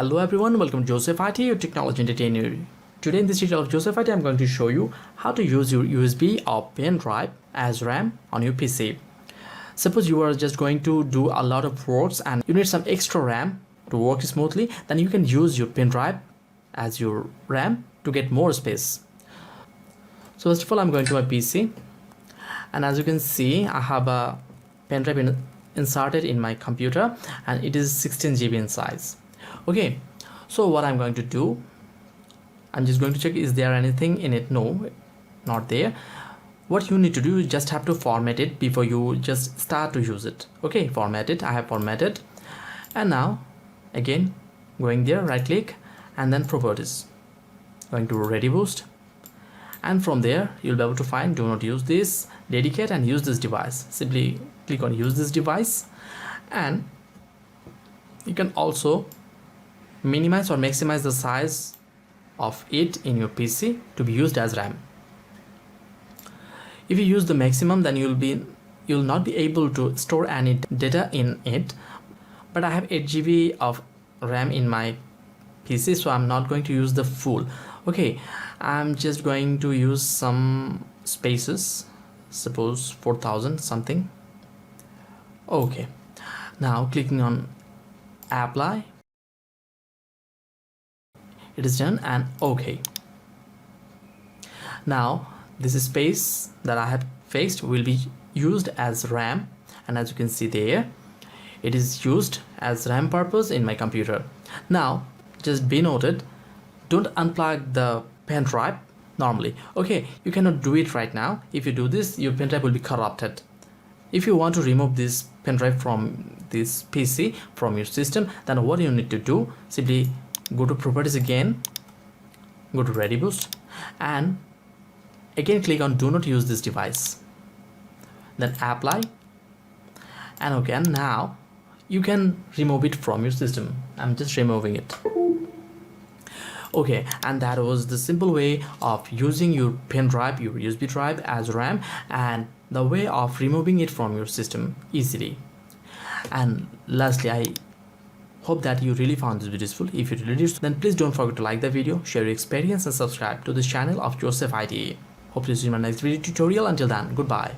Hello everyone, welcome to Joseph IT, your technology entertainer. Today in this tutorial of Joseph IT, I'm going to show you how to use your USB or pen drive as RAM on your PC. Suppose you are just going to do a lot of works and you need some extra RAM to work smoothly, then you can use your pen drive as your RAM to get more space. So first of all, I'm going to my PC, and as you can see, I have a pen drive inserted in my computer and it is 16 GB in size. Okay, so what I'm going to do, I'm just going to check is there anything in it. No, not there. What you need to do is just have to format it before you just start to use it. Okay, format it. I have formatted, and now again going there, right click and then properties, going to Readyboost, and from there you'll be able to find do not use this, dedicate and use this device. Simply click on use this device, and you can also minimize or maximize the size of it in your PC to be used as RAM. If you use the maximum, then you'll not be able to store any data in it. But I have 8 GB of RAM in my PC, so I'm not going to use the full. Okay, I'm just going to use some spaces, suppose 4000 something. Okay, now clicking on apply, it is done, and okay. Now this space that I have fixed will be used as RAM, and as you can see there, it is used as RAM purpose in my computer. Now just be noted, don't unplug the pen drive normally. Okay, you cannot do it right now. If you do this, your pen drive will be corrupted. If you want to remove this pen drive from this PC, from your system, then what you need to do, simply go to properties again, go to Readyboost, and again click on do not use this device, then apply, and okay, and now you can remove it from your system. I'm just removing it. Okay, and that was the simple way of using your pen drive, your USB drive as RAM, and the way of removing it from your system easily. And lastly, I hope that you really found this video useful. If you really did, then please don't forget to like the video, share your experience and subscribe to this channel of Joseph IT. Hope to see you in my next video tutorial. Until then, goodbye.